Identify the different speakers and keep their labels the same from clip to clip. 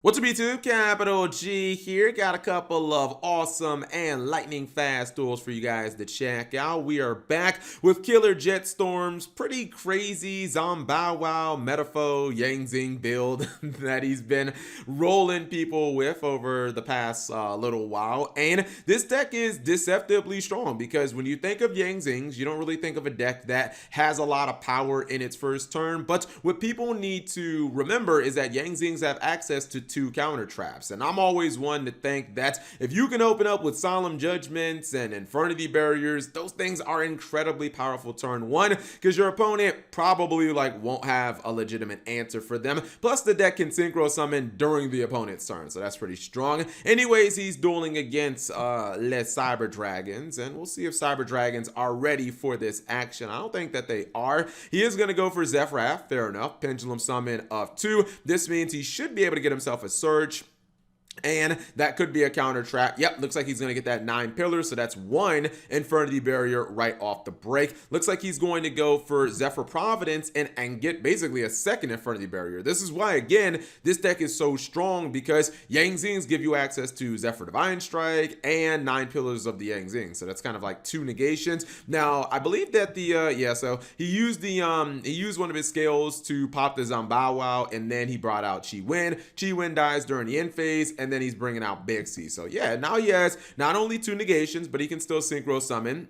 Speaker 1: What's up YouTube? Capital G here. Got a couple of awesome and lightning fast tools for you guys to check out. We are back with Killer Jet Storm's pretty crazy Zombow Wow Metafo Yang Zing build that he's been rolling people with over the past little while. And this deck is deceptively strong because when you think of Yang Zings, you don't really think of a deck that has a lot of power in its first turn. But what people need to remember is that Yang Zings have access to two counter traps, and I'm always one to think that if you can open up with Solemn Judgments and Infernity Barriers, those things are incredibly powerful turn one because your opponent probably won't have a legitimate answer for them. Plus the deck can synchro summon during the opponent's turn, so that's pretty strong. Anyways, he's dueling against Les Cyber Dragons, and we'll see if Cyber Dragons are ready for this action. I don't think that they are. He is going to go for Zephyr, fair enough. Pendulum summon of 2. This means he should be able to get himself a Surge, and that could be a counter trap. Yep, looks like he's going to get that 9 pillars, so that's 1 Infernity Barrier right off the break. Looks like he's going to go for Zephyr Providence and get basically a second Infernity Barrier. This is why, again, this deck is so strong, because Yang Zings give you access to Zephyr Divine Strike and 9 pillars of the Yang Zing, so that's kind of like 2 negations. Now, I believe that so he used one of his scales to pop the Zombow Wow, and then he brought out Chi Win. Chi Win dies during the end phase, and then he's bringing out Big C. So yeah, now he has not only 2 negations, but he can still synchro summon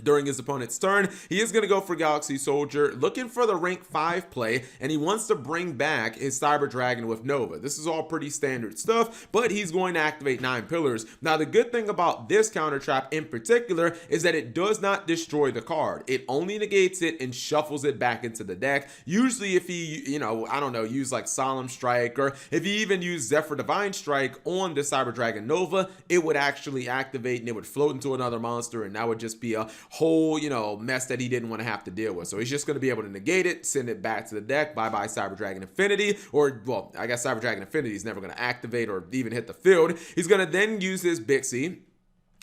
Speaker 1: during his opponent's turn. He is going to go for Galaxy Soldier, looking for the rank 5 play, and he wants to bring back his Cyber Dragon with Nova. This is all pretty standard stuff, but he's going to activate 9 pillars. Now, the good thing about this counter trap in particular is that it does not destroy the card. It only negates it and shuffles it back into the deck. Usually if he, use like Solemn Strike, or if he even used Zephyr Divine Strike on the Cyber Dragon Nova, it would actually activate and it would float into another monster, and that would just be a whole mess that he didn't want to have to deal with. So he's just going to be able to negate it, send it back to the deck. Bye bye Cyber Dragon Infinity, or well, I guess Cyber Dragon Infinity is never going to activate or even hit the field. He's going to then use his Bixie,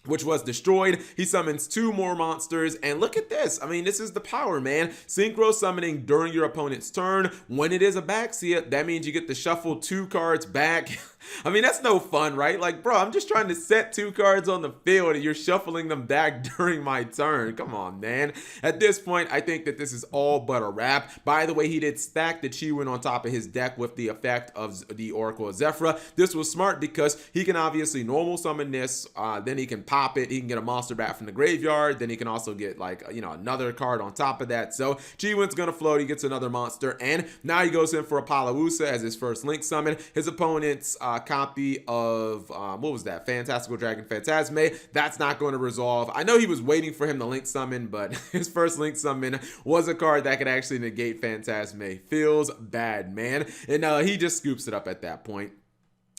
Speaker 1: which was destroyed. He summons 2 more monsters, and look at this. I mean, this is the power, man. Synchro summoning during your opponent's turn. When it is a Baxia, that means you get to shuffle 2 cards back. I mean, that's no fun, right? Like, bro, I'm just trying to set 2 cards on the field and you're shuffling them back during my turn. Come on, man. At this point, I think that this is all but a wrap. By the way, he did stack the Chi Win on top of his deck with the effect of the Oracle of Zephyr. This was smart because he can obviously normal summon this, then he can pop it, he can get a monster back from the graveyard, then he can also get another card on top of that. So Chi Win's gonna float, he gets another monster, and now he goes in for Apollousa as his first link summon. His opponent's copy of what was that, Fantastical Dragon Phantasme, that's not going to resolve. I know he was waiting for him to link summon, but his first link summon was a card that could actually negate Phantasme. Feels bad, man. And he just scoops it up at that point.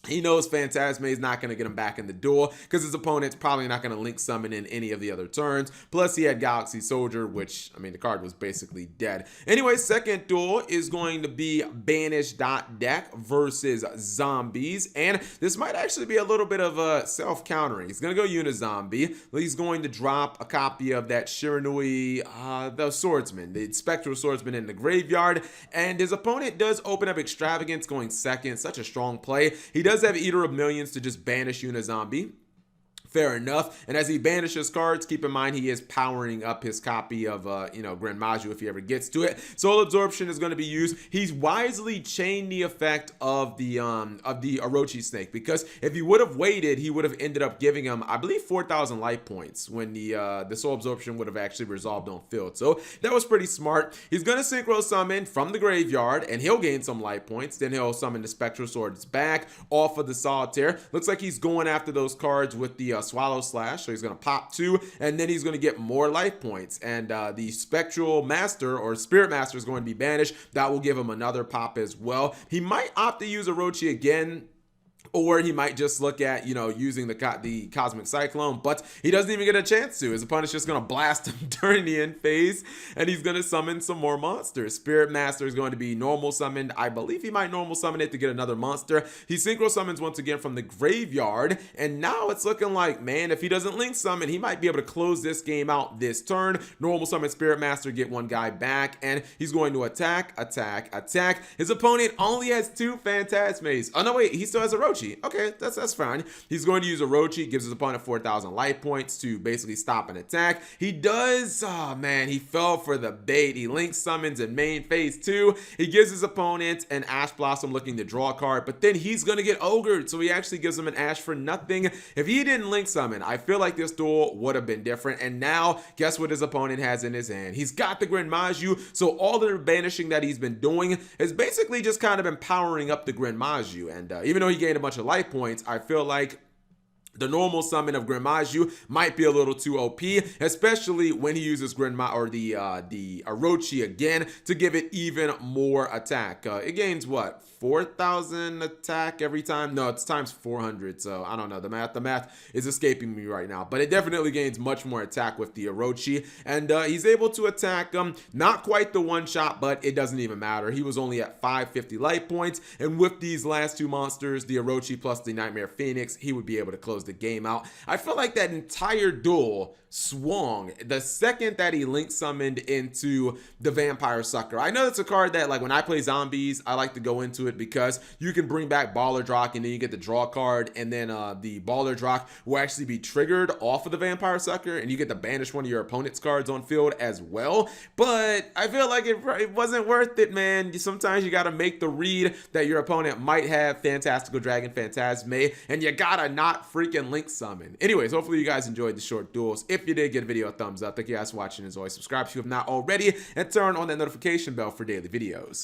Speaker 1: He knows Phantasme is not going to get him back in the duel because his opponent's probably not going to link summon in any of the other turns. Plus, he had Galaxy Soldier, which, I mean, the card was basically dead. Anyway, second duel is going to be Banish.Deck versus Zombies. And this might actually be a little bit of a self-countering. He's going to go Unizombie. He's going to drop a copy of that Shiranui, the Swordsman, the Spectral Swordsman in the graveyard. And his opponent does open up Extravagance going second. Such a strong play. He does have Eater of Millions to just banish Unizombie. Fair enough. And as he banishes cards, keep in mind he is powering up his copy of Grand Maju if he ever gets to it. Soul Absorption is going to be used. He's wisely chained the effect of the Orochi Snake, because if he would have waited, he would have ended up giving him, I believe, 4,000 life points when the Soul Absorption would have actually resolved on field. So that was pretty smart. He's going to synchro summon from the graveyard, and he'll gain some life points. Then he'll summon the Spectral Swords back off of the Solitaire. Looks like he's going after those cards with the Swallow Slash, so he's going to pop 2, and then he's going to get more life points, and the Spectral Master or Spirit Master is going to be banished. That will give him another pop as well. He might opt to use Orochi again. Or he might just look at, using the Cosmic Cyclone, but he doesn't even get a chance to. His opponent's just going to blast him during the end phase, and he's going to summon some more monsters. Spirit Master is going to be normal summoned. I believe he might normal summon it to get another monster. He synchro summons once again from the graveyard, and now it's looking like, man, if he doesn't link summon, he might be able to close this game out this turn. Normal summon Spirit Master, get one guy back, and he's going to attack. His opponent only has 2 Phantasmes. Oh, no, wait, he still has a Orochi. Okay, that's fine. He's going to use Orochi, gives his opponent 4,000 life points to basically stop an attack. He does, oh man, he fell for the bait. He link summons in main phase 2. He gives his opponent an Ash Blossom looking to draw a card, but then he's going to get ogred, so he actually gives him an Ash for nothing. If he didn't link summon, I feel like this duel would have been different, and now, guess what his opponent has in his hand? He's got the Grand Maju, so all the banishing that he's been doing is basically just kind of empowering up the Grand Maju, and even though he gained a bunch of life points, I feel like the normal summon of Grimaju might be a little too OP, especially when he uses the Orochi again to give it even more attack. It gains what, 4,000 attack every time? No, it's times 400. So I don't know. The math is escaping me right now. But it definitely gains much more attack with the Orochi, and he's able to attack not quite the one shot, but it doesn't even matter. He was only at 550 life points, and with these last 2 monsters, the Orochi plus the Nightmare Phoenix, he would be able to close the game out. I feel like that entire duel swung the second that he link summoned into the Vampire Sucker. I know it's a card that, like, when I play zombies, I like to go into it because you can bring back Baller Drock, and then you get the draw card, and then the Baller Drock will actually be triggered off of the Vampire Sucker, and you get to banish one of your opponent's cards on field as well. But I feel like it wasn't worth it, man. Sometimes you gotta make the read that your opponent might have Fantastical Dragon Phantasme, and you gotta not freaking link summon. Anyways, hopefully you guys enjoyed the short duels. If you did, give the video a thumbs up. Thank you guys for watching. As always, subscribe if you have not already, and turn on that notification bell for daily videos.